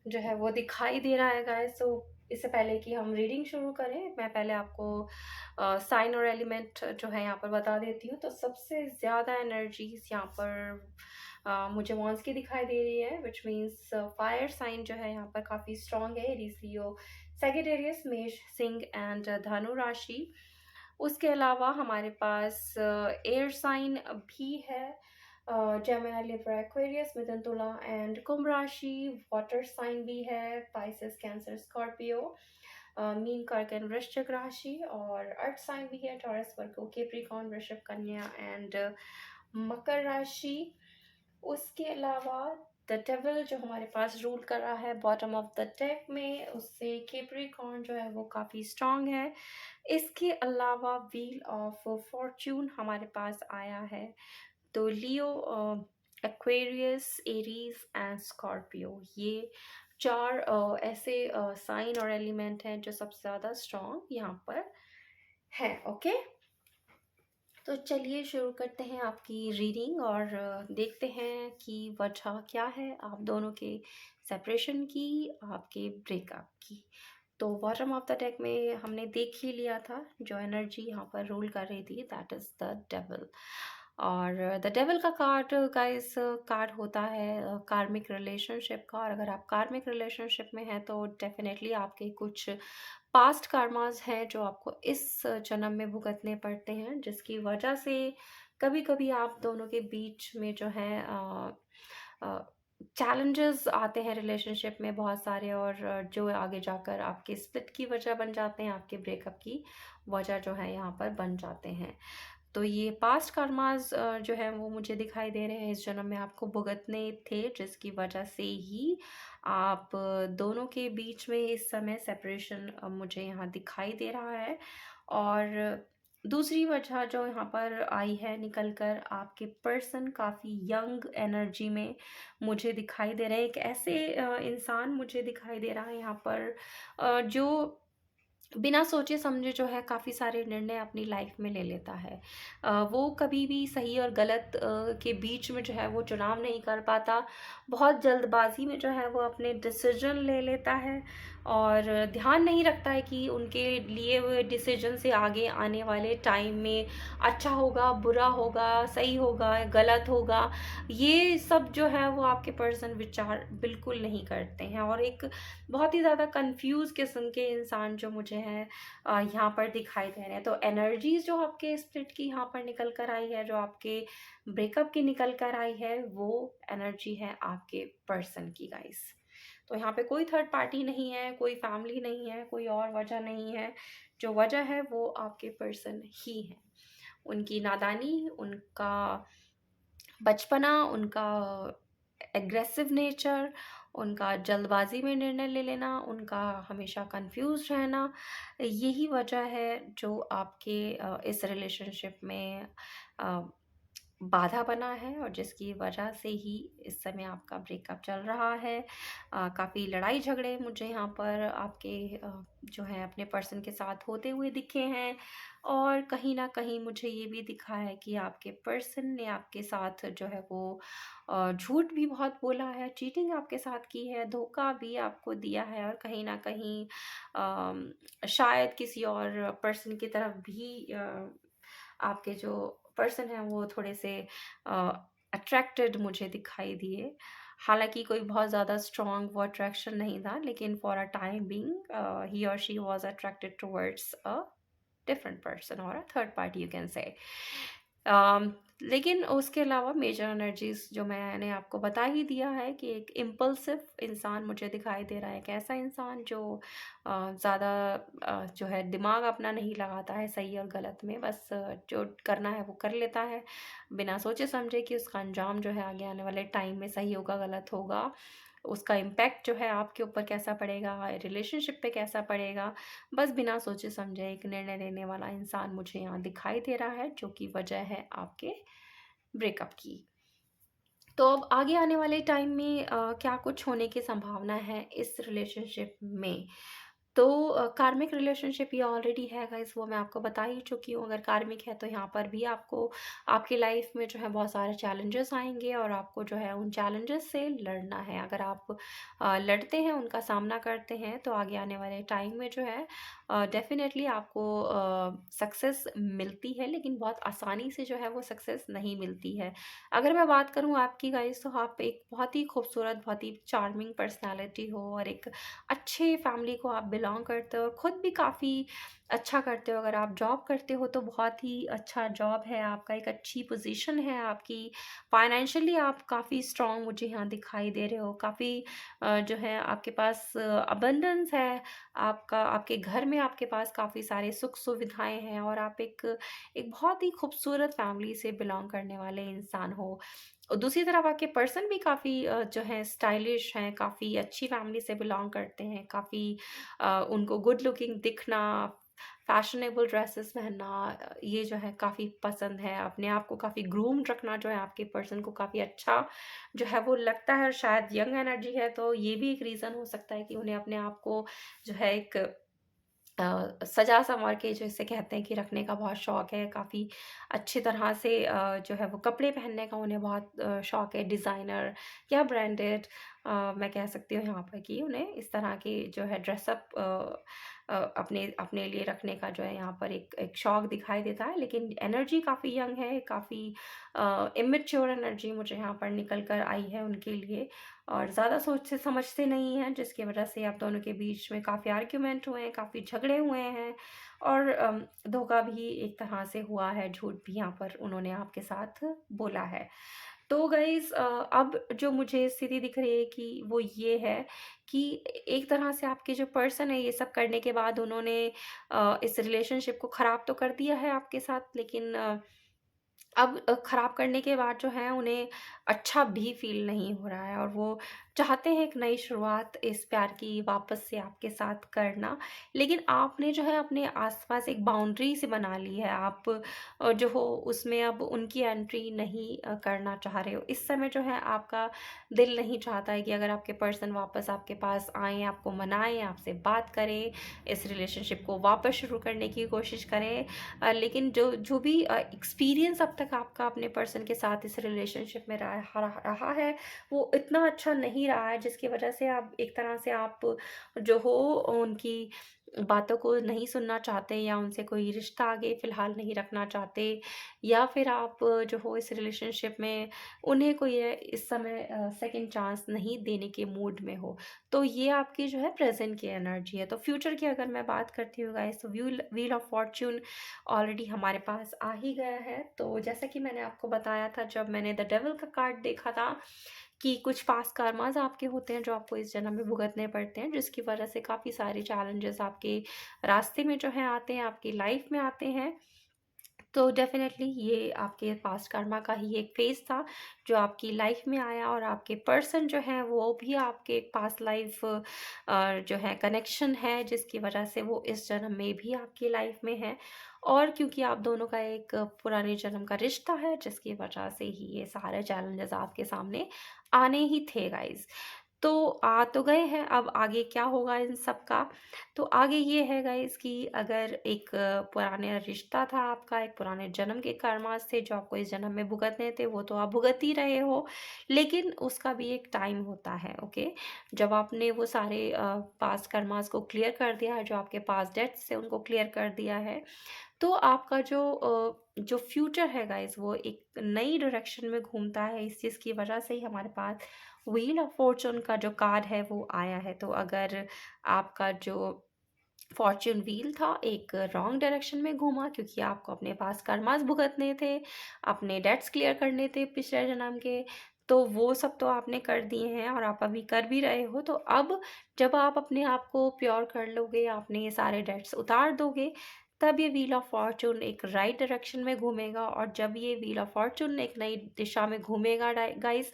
जो है वो दिखाई दे रहा है गाइस। तो इससे पहले कि हम रीडिंग शुरू करें, मैं पहले आपको साइन और एलिमेंट जो है यहाँ पर बता देती हूँ। तो सबसे ज़्यादा एनर्जीज यहाँ पर मुझे वॉन्स की दिखाई दे रही है, विच मीन्स फायर साइन जो है यहाँ पर काफ़ी स्ट्रॉन्ग है। एरीज, लियो, सैजिटेरियस, मेष, सिंह एंड धनु राशि। उसके अलावा हमारे पास एयर साइन भी है, जेमिनी, लिब्रा, एक्वेरियस, मिथुन, तुला एंड कुंभ राशि। वाटर साइन भी है, पाइसेस, कैंसर, स्कॉर्पियो, मीन, कर्क एंड वृश्चिक राशि। और अर्थ साइन भी है, टॉरस, वर्गो, कैप्रिकॉर्न, वृषभ, कन्या एंड मकर राशि। उसके अलावा द डेविल जो हमारे पास रूल कर रहा है बॉटम ऑफ द डेक में, उससे कैप्रिकॉर्न जो है वो काफ़ी स्ट्रांग है। इसके अलावा व्हील ऑफ फॉर्च्यून हमारे पास आया है। तो लियो, एक्वेरियस, एरीज एंड स्कॉर्पियो, ये चार ऐसे साइन और एलिमेंट हैं जो सबसे ज़्यादा स्ट्रॉन्ग यहाँ पर है। ओके, तो चलिए शुरू करते हैं आपकी रीडिंग और देखते हैं कि वजह क्या है आप दोनों के सेपरेशन की, आपके ब्रेकअप की। तो बॉटम ऑफ द डेक में हमने देख ही लिया था जो एनर्जी यहाँ पर रूल कर रही थी, दैट इज़ द डेविल। और द डेविल का कार्ड गाइस कार्ड होता है कार्मिक रिलेशनशिप का। और अगर आप कार्मिक रिलेशनशिप में हैं तो डेफिनेटली आपके कुछ पास्ट कार्मास हैं जो आपको इस जन्म में भुगतने पड़ते हैं, जिसकी वजह से कभी कभी आप दोनों के बीच में जो है चैलेंजेस आते हैं रिलेशनशिप में बहुत सारे, और जो आगे जाकर आपके स्प्लिट की वजह बन जाते हैं, आपके ब्रेकअप की वजह जो है यहाँ पर बन जाते हैं। तो ये पास्ट कर्मास जो है वो मुझे दिखाई दे रहे हैं इस जन्म में आपको भुगतने थे, जिसकी वजह से ही आप दोनों के बीच में इस समय सेपरेशन मुझे यहाँ दिखाई दे रहा है। और दूसरी वजह जो यहाँ पर आई है निकल कर, आपके पर्सन काफ़ी यंग एनर्जी में मुझे दिखाई दे रहे हैं। एक ऐसे इंसान मुझे दिखाई दे रहा है यहाँ पर जो बिना सोचे समझे जो है काफ़ी सारे निर्णय अपनी लाइफ में ले लेता है। वो कभी भी सही और गलत के बीच में जो है वो चुनाव नहीं कर पाता। बहुत जल्दबाजी में जो है वो अपने डिसीजन ले लेता है और ध्यान नहीं रखता है कि उनके लिए हुए डिसीजन से आगे आने वाले टाइम में अच्छा होगा, बुरा होगा, सही होगा, गलत होगा। ये सब जो है वो आपके पर्सन विचार बिल्कुल नहीं करते हैं। और एक बहुत ही ज़्यादा कंफ्यूज किस्म के इंसान जो मुझे है यहाँ पर दिखाई दे रहे हैं। तो एनर्जीज जो आपके स्प्लिट की यहाँ पर निकल कर आई है, जो आपके ब्रेकअप की निकल कर आई है, वो एनर्जी है आपके पर्सन की गाइस। तो यहाँ पे कोई थर्ड पार्टी नहीं है, कोई फैमिली नहीं है, कोई और वजह नहीं है। जो वजह है वो आपके पर्सन ही है। उनकी नादानी, उनका बचपना, उनका एग्रेसिव नेचर, उनका जल्दबाजी में निर्णय ले लेना, उनका हमेशा कंफ्यूज रहना, यही वजह है जो आपके इस रिलेशनशिप में बाधा बना है और जिसकी वजह से ही इस समय आपका ब्रेकअप चल रहा है। काफ़ी लड़ाई झगड़े मुझे यहाँ पर आपके जो है अपने पर्सन के साथ होते हुए दिखे हैं, और कहीं न कहीं मुझे ये भी दिखा है कि आपके पर्सन ने आपके साथ जो है वो झूठ भी बहुत बोला है, चीटिंग आपके साथ की है, धोखा भी आपको दिया है, और कहीं न कहीं शायद किसी और पर्सन की तरफ भी आपके जो पर्सन हैं वो थोड़े से अट्रैक्टेड मुझे दिखाई दिए। हालाँकि कोई बहुत ज़्यादा स्ट्रॉन्ग वो अट्रैक्शन नहीं था, लेकिन फॉर अ टाइम बीइंग ही और she was attracted towards a different person और a third party, you can say. लेकिन उसके अलावा मेजर एनर्जीज जो मैंने आपको बता ही दिया है कि एक इम्पल्सिव इंसान मुझे दिखाई दे रहा है। एक ऐसा इंसान जो ज़्यादा जो है दिमाग अपना नहीं लगाता है सही और गलत में, बस जो करना है वो कर लेता है बिना सोचे समझे कि उसका अंजाम जो है आगे आने वाले टाइम में सही होगा गलत होगा, उसका इम्पैक्ट जो है आपके ऊपर कैसा पड़ेगा, रिलेशनशिप पे कैसा पड़ेगा। बस बिना सोचे समझे एक निर्णय लेने वाला इंसान मुझे यहाँ दिखाई दे रहा है, जो कि वजह है आपके ब्रेकअप की। तो अब आगे आने वाले टाइम में क्या कुछ होने की संभावना है इस रिलेशनशिप में? तो कार्मिक रिलेशनशिप ये ऑलरेडी है गाइस, वो मैं आपको बता ही चुकी हूँ। अगर कार्मिक है तो यहाँ पर भी आपको आपकी लाइफ में जो है बहुत सारे चैलेंजेस आएंगे, और आपको जो है उन चैलेंजेस से लड़ना है। अगर आप लड़ते हैं, उनका सामना करते हैं, तो आगे आने वाले टाइम में जो है डेफिनेटली आपको सक्सेस मिलती है, लेकिन बहुत आसानी से जो है वो सक्सेस नहीं मिलती है। अगर मैं बात करूँ आपकी गाइस, तो आप एक बहुत ही खूबसूरत, बहुत ही चार्मिंग पर्सनालिटी हो, और एक अच्छे फैमिली को आप बिलोंग करते हो, और खुद भी काफ़ी अच्छा करते हो। अगर आप जॉब करते हो तो बहुत ही अच्छा जॉब है आपका, एक अच्छी पोजीशन है आपकी, फाइनेंशियली आप काफ़ी स्ट्रांग मुझे यहाँ दिखाई दे रहे हो, काफ़ी जो है आपके पास अबंडेंस है, आपका आपके घर में आपके पास काफ़ी सारे सुख सुविधाएं हैं, और आप एक एक बहुत ही खूबसूरत फैमिली से बिलोंग करने वाले इंसान हो। और दूसरी तरफ आपके पर्सन भी काफ़ी जो है स्टाइलिश हैं, काफ़ी अच्छी फैमिली से बिलोंग करते हैं, काफ़ी उनको गुड लुकिंग दिखना, फैशनेबल ड्रेसेस पहनना, ये जो है काफ़ी पसंद है। अपने आप को काफ़ी ग्रूम्ड रखना जो है आपके पर्सन को काफ़ी अच्छा जो है वो लगता है, और शायद यंग एनर्जी है तो ये भी एक रीज़न हो सकता है कि उन्हें अपने आप को जो है एक सजा संवार के जैसे कहते हैं कि रखने का बहुत शौक है। काफ़ी अच्छी तरह से जो है वो कपड़े पहनने का उन्हें बहुत शौक है, डिज़ाइनर या ब्रांडेड। मैं कह सकती हूँ यहाँ पर कि उन्हें इस तरह की जो है ड्रेसअप अपने अपने लिए रखने का जो है यहाँ पर एक एक शौक दिखाई देता है। लेकिन एनर्जी काफ़ी यंग है, काफ़ी इमेच्योर एनर्जी मुझे यहाँ पर निकल कर आई है उनके लिए, और ज़्यादा सोचते समझते नहीं हैं, जिसकी वजह से आप दोनों के बीच में काफ़ी आर्ग्यूमेंट हुए हैं, काफ़ी झगड़े हुए हैं, और धोखा भी एक तरह से हुआ है, झूठ भी यहाँ पर उन्होंने आपके साथ बोला है। तो गाइज़ अब जो मुझे स्थिति दिख रही है कि वो ये है कि एक तरह से आपके जो पर्सन है ये सब करने के बाद उन्होंने इस रिलेशनशिप को ख़राब तो कर दिया है आपके साथ, लेकिन अब ख़राब करने के बाद जो है उन्हें अच्छा भी फ़ील नहीं हो रहा है, और वो चाहते हैं एक नई शुरुआत इस प्यार की वापस से आपके साथ करना। लेकिन आपने जो है अपने आस-पास एक बाउंड्री सी बना ली है। आप जो हो उसमें अब उनकी एंट्री नहीं करना चाह रहे हो। इस समय जो है आपका दिल नहीं चाहता है कि अगर आपके पर्सन वापस आपके पास आएँ, आपको मनाएँ, आपसे बात करें, इस रिलेशनशिप को वापस शुरू करने की कोशिश करें। लेकिन जो जो भी एक्सपीरियंस अब तक आपका अपने पर्सन के साथ इस रिलेशनशिप में रहा है, वो इतना अच्छा नहीं रहा है, जिसकी वजह से आप एक तरह से आप जो हो उनकी बातों को नहीं सुनना चाहते, या उनसे कोई रिश्ता आगे फ़िलहाल नहीं रखना चाहते, या फिर आप जो हो इस रिलेशनशिप में उन्हें कोई इस समय सेकंड चांस नहीं देने के मूड में हो। तो ये आपकी जो है प्रेज़ेंट की एनर्जी है। तो फ्यूचर की अगर मैं बात करती हूँ गाइस, तो व्हील ऑफ फॉर्च्यून ऑलरेडी हमारे पास आ ही गया है। तो जैसा कि मैंने आपको बताया था जब मैंने द डेविल का कार्ड देखा था, कि कुछ पास्ट कर्मास आपके होते हैं जो आपको इस जन्म में भुगतने पड़ते हैं, जिसकी वजह से काफ़ी सारे चैलेंजेस आपके रास्ते में जो है आते हैं, आपकी लाइफ में आते हैं। तो डेफ़िनेटली ये आपके पास्ट कर्मा का ही एक फ़ेज़ था, जो आपकी लाइफ़ में आया, और आपके पर्सन जो हैं वो भी आपके पास्ट लाइफ़ जो है कनेक्शन है, जिसकी वजह से वो इस जन्म में भी आपकी लाइफ़ में हैं। और क्योंकि आप दोनों का एक पुराने जन्म का रिश्ता है, जिसकी वजह से ही ये सारे चैलेंजेस आपके सामने आने ही थे गाइज़। तो आ तो गए हैं, अब आगे क्या होगा इन सब का? तो आगे ये है गाइस कि अगर एक पुराना रिश्ता था आपका, एक पुराने जन्म के कर्मास थे जो आपको इस जन्म में भुगतने थे, वो तो आप भुगत ही रहे हो, लेकिन उसका भी एक टाइम होता है, ओके? जब आपने वो सारे पास्ट कर्मास को क्लियर कर दिया है, जो आपके पास्ट डेट्स थे उनको क्लियर कर दिया है, तो आपका जो फ्यूचर है गाइस, वो एक नई डायरेक्शन में घूमता है। इस चीज़ की वजह से ही हमारे पास व्हील ऑफ फॉर्चून का जो कार्ड है वो आया है। तो अगर आपका जो फॉर्च्यून व्हील था एक रॉन्ग डायरेक्शन में घूमा, क्योंकि आपको अपने पास कर्मास भुगतने थे, अपने डेट्स क्लियर करने थे पिछले जन्म के, तो वो सब तो आपने कर दिए हैं और आप अभी कर भी रहे हो। तो अब जब आप अपने आप को प्योर कर लोगे, आपने ये सारे डेट्स उतार दोगे, तब ये व्हील ऑफ फॉर्चून एक राइट डायरेक्शन में घूमेगा। और जब ये व्हील ऑफ फॉर्चून एक नई दिशा में घूमेगा गाइस,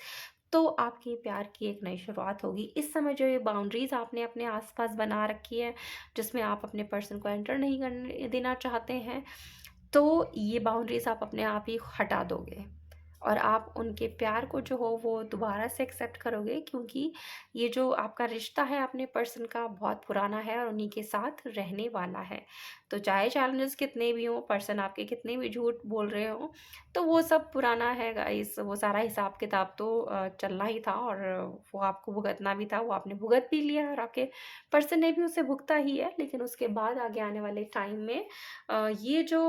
तो आपके प्यार की एक नई शुरुआत होगी। इस समय जो ये बाउंड्रीज आपने अपने आसपास बना रखी है, जिसमें आप अपने पर्सन को एंटर नहीं करने देना चाहते हैं, तो ये बाउंड्रीज आप अपने आप ही हटा दोगे, और आप उनके प्यार को जो हो वो दोबारा से एक्सेप्ट करोगे, क्योंकि ये जो आपका रिश्ता है अपने पर्सन का बहुत पुराना है और उन्हीं के साथ रहने वाला है। तो चाहे चैलेंजेस कितने भी हों, पर्सन आपके कितने भी झूठ बोल रहे हो, तो वो सब पुराना है गाइस। वो सारा हिसाब किताब तो चलना ही था, और वो आपको भुगतना भी था, वो आपने भुगत भी लिया, और आपके पर्सन ने भी उसे भुगता ही है। लेकिन उसके बाद आगे आने वाले टाइम में ये जो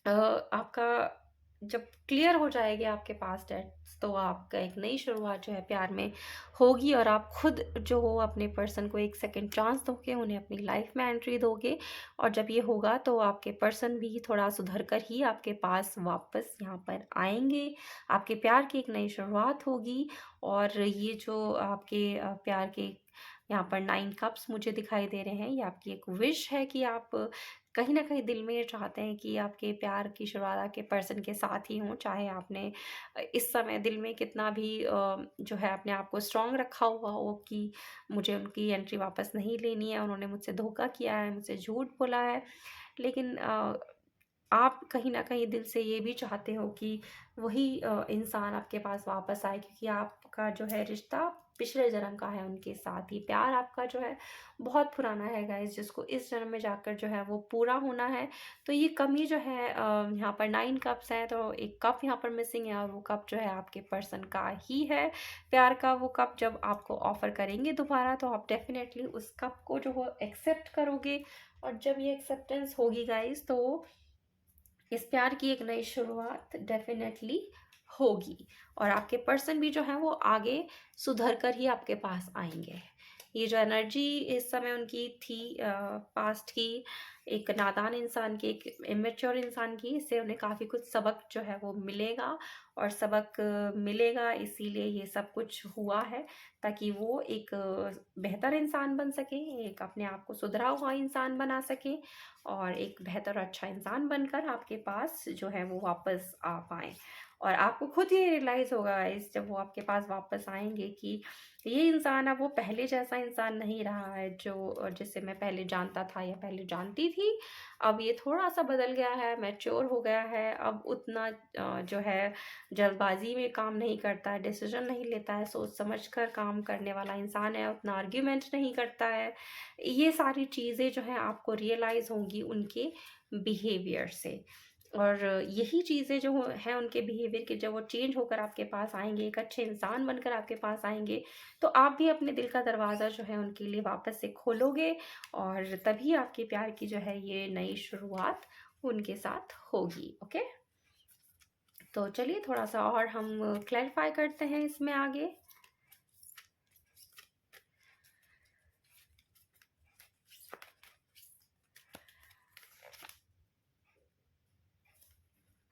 आपका जब क्लियर हो जाएगी आपके पास डेट्स, तो आपका एक नई शुरुआत जो है प्यार में होगी, और आप खुद जो हो अपने पर्सन को एक सेकंड चांस दोगे, उन्हें अपनी लाइफ में एंट्री दोगे। और जब ये होगा तो आपके पर्सन भी थोड़ा सुधर कर ही आपके पास वापस यहाँ पर आएंगे, आपके प्यार की एक नई शुरुआत होगी। और ये जो आपके प्यार के यहाँ पर 9 कप्स मुझे दिखाई दे रहे हैं, ये आपकी एक विश है कि आप कहीं न कहीं दिल में ये चाहते हैं कि आपके प्यार की शुरुआत आपके पर्सन के साथ ही हो। चाहे आपने इस समय दिल में कितना भी जो है अपने आप को स्ट्रॉन्ग रखा हुआ हो कि मुझे उनकी एंट्री वापस नहीं लेनी है, उन्होंने मुझसे धोखा किया है, मुझसे झूठ बोला है। लेकिन आप कहीं न कहीं दिल से ये भी चाहते हो कि वही इंसान आपके पास वापस आए, क्योंकि आपका जो है रिश्ता पिछले जन्म का है उनके साथ ही। प्यार आपका जो है बहुत पुराना है गाइस, जिसको इस जन्म में जाकर जो है वो पूरा होना है। तो ये कमी जो है यहाँ पर 9 कप्स हैं, तो एक कप यहाँ पर मिसिंग है, और वो कप जो है आपके पर्सन का ही है प्यार का। वो कप जब आपको ऑफ़र करेंगे दोबारा, तो आप डेफ़िनेटली उस कप को जो हो एक्सेप्ट करोगे। और जब ये एक्सेप्टेंस होगी गाइस, तो इस प्यार की एक नई शुरुआत डेफिनेटली होगी, और आपके पर्सन भी जो है वो आगे सुधर कर ही आपके पास आएंगे। ये जो एनर्जी इस समय उनकी थी पास्ट की, एक नादान इंसान की, एक इमेच्योर इंसान की, इससे उन्हें काफ़ी कुछ सबक जो है वो मिलेगा, और सबक मिलेगा इसीलिए ये सब कुछ हुआ है, ताकि वो एक बेहतर इंसान बन सके, एक अपने आप को सुधरा हुआ इंसान बना सके, और एक बेहतर अच्छा इंसान बनकर आपके पास जो है वो वापस आ पाएँ। और आपको खुद ही रियलाइज़ होगा गाइस, जब वो आपके पास वापस आएँगे, कि ये इंसान अब वो पहले जैसा इंसान नहीं रहा है जो जिसे मैं पहले जानता था या पहले जानती थी। अब ये थोड़ा-सा बदल गया है, मैच्योर हो गया है, अब उतना जो है जल्दबाज़ी में काम नहीं करता है, डिसीज़न नहीं लेता है, सोच समझ कर काम करने वाला इंसान है, उतना आर्ग्यूमेंट नहीं करता है। ये सारी चीज़ें जो हैं आपको रियलाइज़ होंगी उनके बिहेवियर से। और यही चीज़ें जो हैं उनके बिहेवियर के, जब वो चेंज होकर आपके पास आएँगे, एक अच्छे इंसान बनकर आपके पास आएँगे, तो आप भी अपने दिल का दरवाज़ा जो है उनके लिए वापस से खोलोगे, और तभी आपके प्यार की जो है ये नई शुरुआत उनके साथ होगी, ओके? तो चलिए थोड़ा-सा और हम क्लैरिफ़ाई करते हैं इसमें आगे।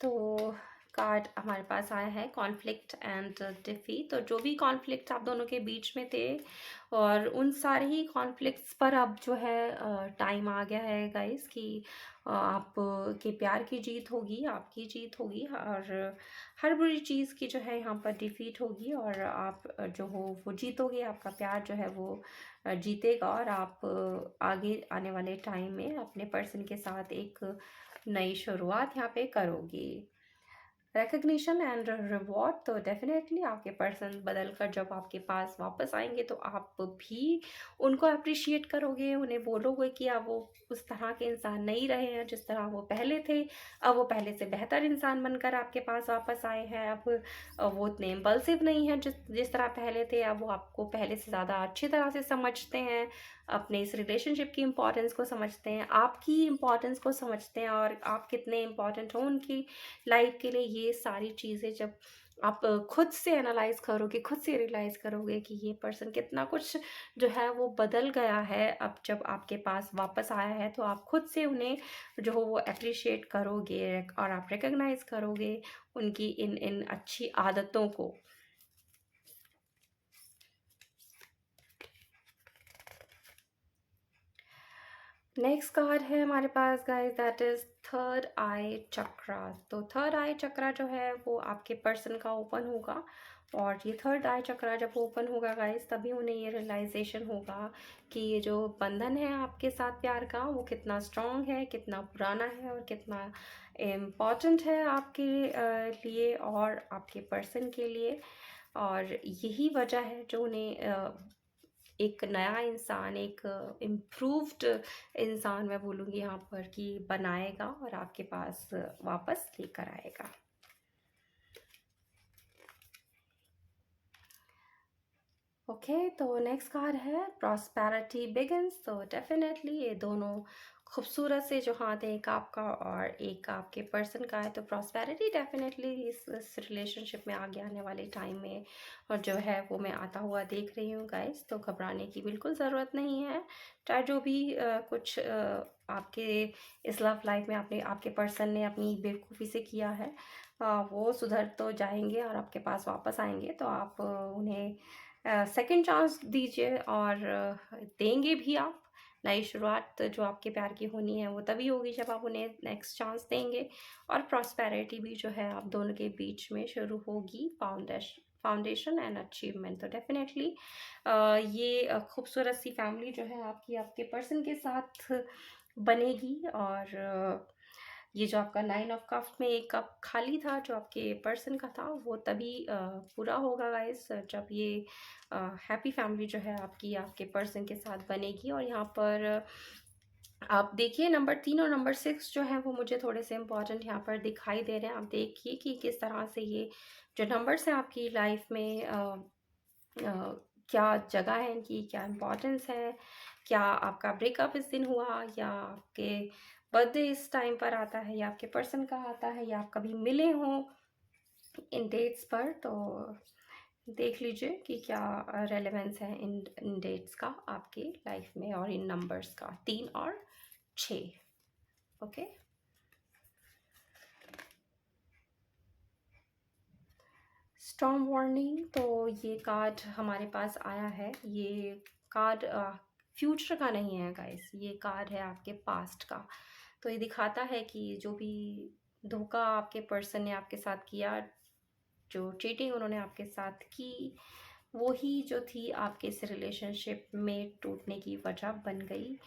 तो कार्ड हमारे पास आया है कॉन्फ्लिक्ट एंड डिफीट। तो जो भी कॉन्फ्लिक्ट आप दोनों के बीच में थे और उन सारे ही कॉन्फ्लिक्ट्स पर अब जो है टाइम आ गया है गाइस कि आप के प्यार की जीत होगी, आपकी जीत होगी और हर बुरी चीज़ की जो है यहाँ पर डिफीट होगी और आप जो हो वो जीतोगे। आपका प्यार जो है वो जीतेगा और आप आगे आने वाले टाइम में अपने पर्सन के साथ एक नई शुरुआत यहाँ पे करोगे। रिकग्निशन एंड रिवॉर्ड, तो डेफिनेटली आपके पर्सन बदल कर जब आपके पास वापस आएंगे तो आप भी उनको अप्रिशिएट करोगे, उन्हें बोलोगे कि अब वो उस तरह के इंसान नहीं रहे हैं जिस तरह वो पहले थे। अब वो पहले से बेहतर इंसान बनकर आपके पास वापस आए हैं। अब वो उतने इम्पल्सिव नहीं हैं जिस जिस तरह पहले थे। अब वो आपको पहले से ज़्यादा अच्छी तरह से समझते हैं, अपने इस रिलेशनशिप की इम्पोर्टेंस को समझते हैं, आपकी इम्पोर्टेंस को समझते हैं और आप कितने इम्पोर्टेंट हो उनकी लाइफ के लिए। ये सारी चीज़ें जब आप खुद से एनालाइज करोगे, खुद से रियलाइज़ करोगे कि ये पर्सन कितना कुछ जो है वो बदल गया है अब जब आपके पास वापस आया है, तो आप खुद से उन्हें जो हो वो अप्रिशिएट करोगे और आप रिकग्नाइज करोगे उनकी इन इन अच्छी आदतों को। नेक्स्ट कार्ड है हमारे पास गाइस, दैट इज थर्ड आई चक्रा। तो थर्ड आई चक्रा जो है वो आपके पर्सन का ओपन होगा और ये थर्ड आई चक्रा जब ओपन होगा गाइस तभी उन्हें ये रियलाइजेशन होगा कि ये जो बंधन है आपके साथ प्यार का वो कितना स्ट्रॉन्ग है, कितना पुराना है और कितना इम्पॉर्टेंट है आपके लिए और आपके पर्सन के लिए। और यही वजह है जो उन्हें एक नया इंसान, एक इम्प्रूव्ड इंसान मैं बोलूँगी यहाँ पर कि बनाएगा और आपके पास वापस लेकर आएगा। ओके तो नेक्स्ट कार्ड है प्रॉस्पेरिटी बिगिंस। तो डेफिनेटली ये दोनों खूबसूरत से जो हाथ है, एक आपका और एक आपके पर्सन का है, तो प्रॉस्पेरिटी डेफिनेटली इस रिलेशनशिप में आगे आने वाले टाइम में और जो है वो मैं आता हुआ देख रही हूँ गाइस। तो घबराने की बिल्कुल ज़रूरत नहीं है। चाहे जो भी कुछ आपके इस लव लाइफ में आपने आपके पर्सन ने अपनी बेवकूफ़ी से किया है वो सुधर तो जाएंगे और आपके पास वापस आएंगे। तो आप उन्हें सेकंड चांस दीजिए और देंगे भी आप। नई शुरुआत जो आपके प्यार की होनी है वो तभी होगी जब आप उन्हें नेक्स्ट चांस देंगे और प्रॉस्पेरिटी भी जो है आप दोनों के बीच में शुरू होगी, फाउंडेशन एंड अचीवमेंट। तो डेफिनेटली ये खूबसूरत सी फैमिली जो है आपकी आपके पर्सन के साथ बनेगी और ये जो आपका 9 ऑफ कप में एक कप खाली था जो आपके पर्सन का था वो तभी पूरा होगा गाइस जब ये हैप्पी फैमिली जो है आपकी आपके पर्सन के साथ बनेगी। और यहाँ पर आप देखिए नंबर 3 और नंबर 6 जो है वो मुझे थोड़े से इम्पॉर्टेंट यहाँ पर दिखाई दे रहे हैं। आप देखिए कि किस तरह से ये जो नंबर्स हैं आपकी लाइफ में क्या जगह है इनकी, क्या इम्पोर्टेंस है, क्या आपका ब्रेकअप इस दिन हुआ या आपके बर्थडे इस टाइम पर आता है या आपके पर्सन का आता है या आप कभी मिले हों इन डेट्स पर। तो देख लीजिए कि क्या रेलेवेंस है इन डेट्स का आपके लाइफ में और इन नंबर्स का 3 और 6। ओके स्टॉर्म वार्निंग, तो ये कार्ड हमारे पास आया है। ये कार्ड फ्यूचर का नहीं है गाइस, ये कार्ड है आपके पास्ट का। तो ये दिखाता है कि जो भी धोखा आपके पर्सन ने आपके साथ किया, जो चीटिंग उन्होंने आपके साथ की, वो ही जो थी आपके इस रिलेशनशिप में टूटने की वजह बन गई।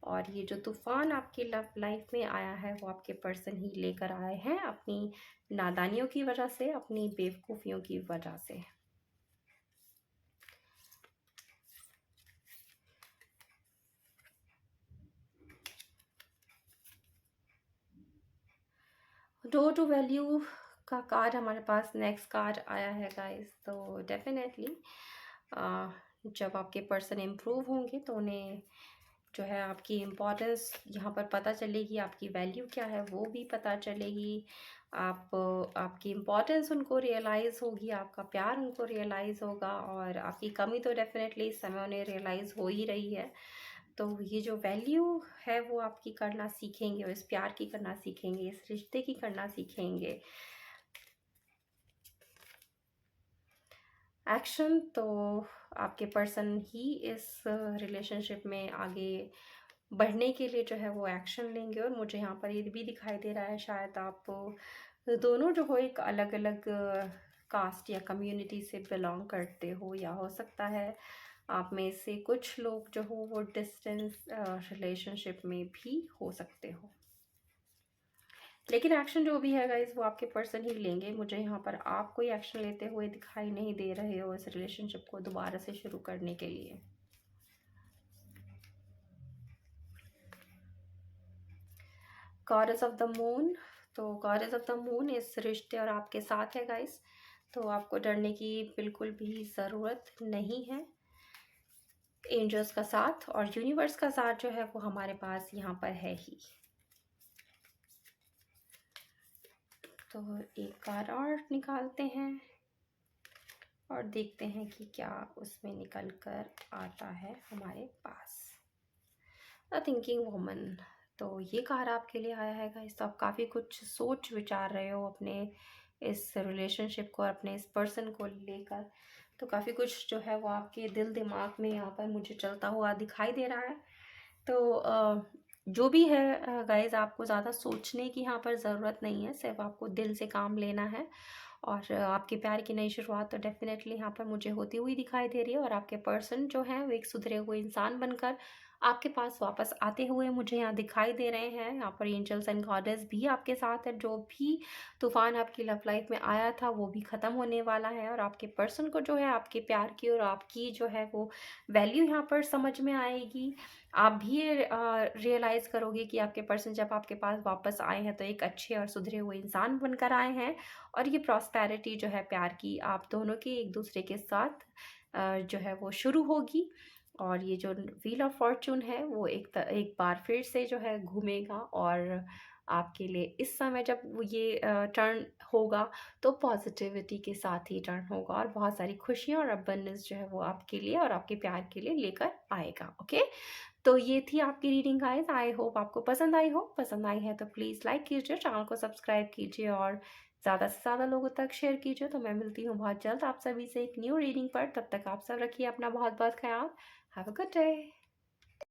और ये जो तूफान आपकी लव लाइफ में आया है वो आपके पर्सन ही लेकर आए हैं अपनी नादानियों की वजह से, अपनी बेवकूफ़ियों की वजह से। डो टू वैल्यू का कार्ड हमारे पास नेक्स्ट कार्ड आया है गाइस। तो डेफिनेटली जब आपके पर्सन इम्प्रूव होंगे तो उन्हें जो है आपकी इम्पोर्टेंस यहाँ पर पता चलेगी, आपकी वैल्यू क्या है वो भी पता चलेगी। आप आपकी इम्पोर्टेंस उनको रियलाइज़ होगी, आपका प्यार उनको रियलाइज़ होगा और आपकी कमी तो डेफिनेटली इस समय उन्हें रियलाइज़ हो ही रही है। तो ये जो वैल्यू है वो आपकी करना सीखेंगे और इस प्यार की करना सीखेंगे, इस रिश्ते की करना सीखेंगे। एक्शन, तो आपके पर्सन ही इस रिलेशनशिप में आगे बढ़ने के लिए जो है वो एक्शन लेंगे। और मुझे यहाँ पर ये भी दिखाई दे रहा है शायद आप दोनों जो हो एक अलग अलग कास्ट या कम्युनिटी से बिलोंग करते हो, या हो सकता है आप में से कुछ लोग जो हो वो डिस्टेंस रिलेशनशिप में भी हो सकते हो। लेकिन एक्शन जो भी है गाइस वो आपके पर्सन ही लेंगे। मुझे यहाँ पर आप कोई एक्शन लेते हुए दिखाई नहीं दे रहे हो इस रिलेशनशिप को दोबारा से शुरू करने के लिए। गॉडेस ऑफ द मून, तो गॉडेस ऑफ द मून इस रिश्ते और आपके साथ है गाइस, तो आपको डरने की बिल्कुल भी ज़रूरत नहीं है। एंजल्स का साथ और यूनिवर्स का साथ जो है वो हमारे पास यहाँ पर है ही। तो एक कार्ड और निकालते हैं और देखते हैं कि क्या उसमें निकल कर आता है हमारे पास। द थिंकिंग वुमन, तो ये कार्ड आपके लिए आया है गाइस। तो आप काफ़ी कुछ सोच विचार रहे हो अपने इस रिलेशनशिप को और अपने इस पर्सन को लेकर। तो काफ़ी कुछ जो है वो आपके दिल दिमाग में यहाँ पर मुझे चलता हुआ दिखाई दे रहा है। तो जो भी है गाइस, आपको ज़्यादा सोचने की यहाँ पर ज़रूरत नहीं है, सिर्फ आपको दिल से काम लेना है। और आपके प्यार की नई शुरुआत तो डेफिनेटली यहाँ पर मुझे होती हुई दिखाई दे रही है। और आपके पर्सन जो है वो एक सुधरे हुए इंसान बनकर आपके पास वापस आते हुए मुझे यहाँ दिखाई दे रहे हैं। यहाँ पर एंजल्स एंड गॉडेस भी आपके साथ है। जो भी तूफान आपकी लव लाइफ में आया था वो भी ख़त्म होने वाला है। और आपके पर्सन को जो है आपके प्यार की और आपकी जो है वो वैल्यू यहाँ पर समझ में आएगी। आप भी रियलाइज़ करोगे कि आपके पर्सन जब आपके पास वापस आए हैं तो एक अच्छे और सुधरे हुए इंसान बनकर आए हैं। और ये प्रॉस्पेरिटी जो है प्यार की आप दोनों की एक दूसरे के साथ जो है वो शुरू होगी। और ये जो व्हील ऑफ फॉर्चून है वो एक बार फिर से जो है घूमेगा। और आपके लिए इस समय जब वो ये टर्न होगा तो पॉजिटिविटी के साथ ही टर्न होगा और बहुत सारी खुशियाँ और अबंडेंस जो है वो आपके लिए और आपके प्यार के लिए लेकर आएगा। ओके, तो ये थी आपकी रीडिंग गाइस। आई होप आपको पसंद आई हो। पसंद आई है तो प्लीज़ लाइक कीजिए, चैनल को सब्सक्राइब कीजिए और ज़्यादा से ज़्यादा लोगों तक शेयर कीजिए। तो मैं मिलती हूँ बहुत जल्द आप सभी से एक न्यू रीडिंग पर। तब तक आप सब रखिए अपना बहुत बहुत ख्याल। Have a good day.